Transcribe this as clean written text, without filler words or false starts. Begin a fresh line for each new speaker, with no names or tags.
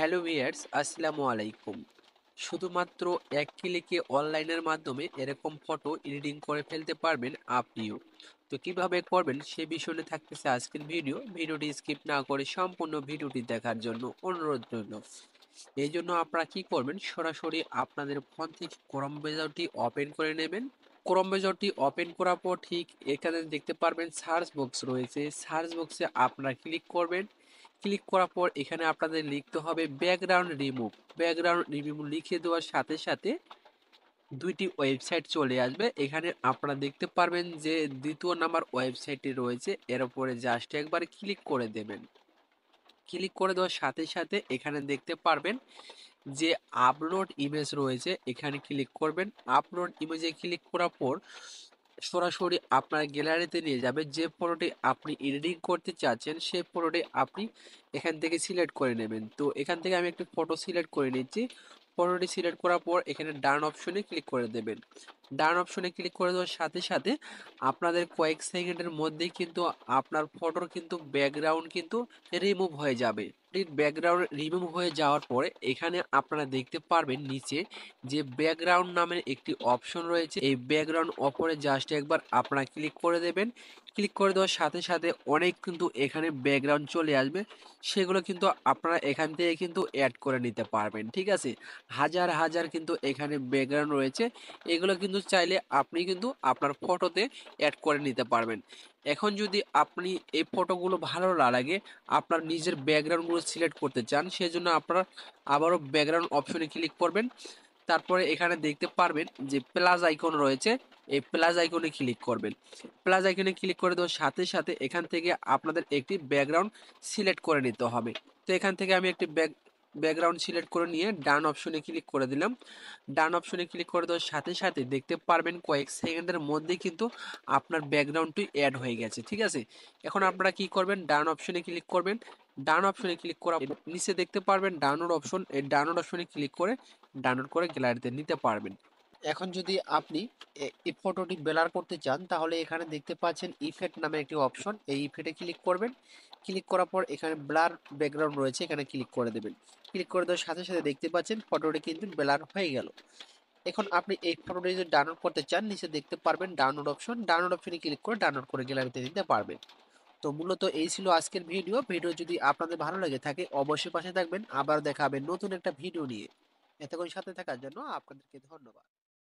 Hello viewers, আসসালামু আলাইকুম। শুধুমাত্র এক ক্লিকে অনলাইনের মাধ্যমে এরকম ফটো এডিটিং করে ফেলতে পারবেন আপনিও। তো কিভাবে করবেন সে বিষয়ে থাকতেছে আজকের ভিডিওটি স্কিপ না করে সম্পূর্ণ ভিডিওটি দেখার জন্য অনুরোধ রইল। এই জন্য আপনারা কি করবেন, সরাসরি আপনাদের ফোন থেকে ক্রোম ব্রাউজারটি ওপেন করে নেবেন। ক্রোম ব্রাউজারটি ওপেন করার পর ঠিক এখানে দেখতে পারবেন সার্চ বক্স রয়েছে। সার্চ বক্সে আপনারা ক্লিক করবেন। ক্লিক করার পর এখানে আপনাদের লিখতে হবে ব্যাকগ্রাউন্ড রিমুভ। ব্যাকগ্রাউন্ড রিমুভ লিখে দেওয়ার সাথে সাথে দুইটি ওয়েবসাইট চলে আসবে। এখানে আপনারা দেখতে পারবেন যে দ্বিতীয় নাম্বার ওয়েবসাইটটি রয়েছে, এর উপরে জাস্ট একবার ক্লিক করে দেবেন। ক্লিক করে দেওয়ার সাথে সাথে এখানে দেখতে পারবেন যে আপলোড ইমেজ রয়েছে, এখানে ক্লিক করবেন। আপলোড ইমেজে ক্লিক করার পর সরাসরি আপনার গ্যালারিতে নিয়ে যাবে। যে ফটোটি আপনি এডিটিং করতে চাচ্ছেন সেই ফটোটি আপনি এখান থেকে সিলেক্ট করে নেবেন। তো এখান থেকে আমি একটি ফটো সিলেক্ট করে নিচ্ছি। ফটোটি সিলেক্ট করার পর এখানে ডান অপশনে ক্লিক করে দেবেন। ডান অপশনে ক্লিক করে দেওয়ার সাথে সাথে আপনাদের কয়েক সেকেন্ডের মধ্যেই কিন্তু আপনার ফটোর কিন্তু ব্যাকগ্রাউন্ড কিন্তু রিমুভ হয়ে যাবে। ব্যাকগ্রাউন্ড রিমুভ হয়ে যাওয়ার পরে এখানে আপনারা দেখতে পারবেন নিচে যে ব্যাকগ্রাউন্ড নামের একটি অপশন রয়েছে। এই ব্যাকগ্রাউন্ড অপরে জাস্ট একবার আপনারা ক্লিক করে দেবেন। ক্লিক করে দেওয়ার সাথে সাথে অনেক কিন্তু এখানে ব্যাকগ্রাউন্ড চলে আসবে। সেগুলো কিন্তু আপনারা এখান থেকে কিন্তু অ্যাড করে নিতে পারবেন। ঠিক আছে, হাজার হাজার কিন্তু এখানে ব্যাকগ্রাউন্ড রয়েছে। এগুলো কিন্তু চাইলে আপনি কিন্তু আপনার ফটোতে অ্যাড করে নিতে পারবেন। এখন যদি আপনি এই ফটোগুলো ভালো না লাগে, আপনার নিজের ব্যাকগ্রাউন্ডগুলো সিলেক্ট করতে চান, সেজন্য আপনারা আবারও ব্যাকগ্রাউন্ড অপশনে ক্লিক করবেন। তারপরে এখানে দেখতে পারবেন যে প্লাস আইকন রয়েছে, এই প্লাস আইকনে ক্লিক করবেন। প্লাস আইকনে ক্লিক করে দেওয়ার সাথে সাথে এখান থেকে আপনাদের একটি ব্যাকগ্রাউন্ড সিলেক্ট করে নিতে হবে। তো এখান থেকে আমি একটি ব্যাকগ্রাউন্ড সিলেক্ট করে নিয়ে ডান অপশনে ক্লিক করে দিলাম। ডান অপশনে ক্লিক করে দেওয়ার সাথে সাথে দেখতে পারবেন কয়েক সেকেন্ডের মধ্যে কিন্তু আপনার ব্যাকগ্রাউন্ডটি অ্যাড হয়ে গেছে। ঠিক আছে, এখন আপনারা কি করবেন, ডান অপশনে ক্লিক করবেন। ডান অপশনে ক্লিক করা নিচে দেখতে পারবেন ডাউনলোড অপশন, এই ডাউনলোড অপশনে ক্লিক করে ডাউনলোড করে গ্যালারিতে নিতে পারবেন। এখন যদি আপনি এই ফটোটি ব্লার করতে চান তাহলে এখানে দেখতে পাচ্ছেন ইফেক্ট নামে একটি অপশন, এই ইফেক্টে ক্লিক করবেন। ক্লিক করার পর এখানে ব্লার ব্যাকগ্রাউন্ড রয়েছে, এখানে ক্লিক করে দেবেন। ক্লিক করে দেওয়ার সাথে সাথে দেখতে পাচ্ছেন ফটোটি কিন্তু ব্লার হয়ে গেল। এখন আপনি এই ফটোটি যদি ডাউনলোড করতে চান নিচে দেখতে পারবেন ডাউনলোড অপশন, ডাউনলোড অপশনে ক্লিক করে ডাউনলোড করে গ্যালারিতে নিতে পারবেন। তো মূলত এই ছিল আজকের ভিডিও যদি আপনাদের ভালো লেগে থাকে অবশ্যই পাশে থাকবেন। আবার দেখা হবে নতুন একটা ভিডিও নিয়ে। এতক্ষণ সাথে থাকার জন্য আপনাদেরকে ধন্যবাদ।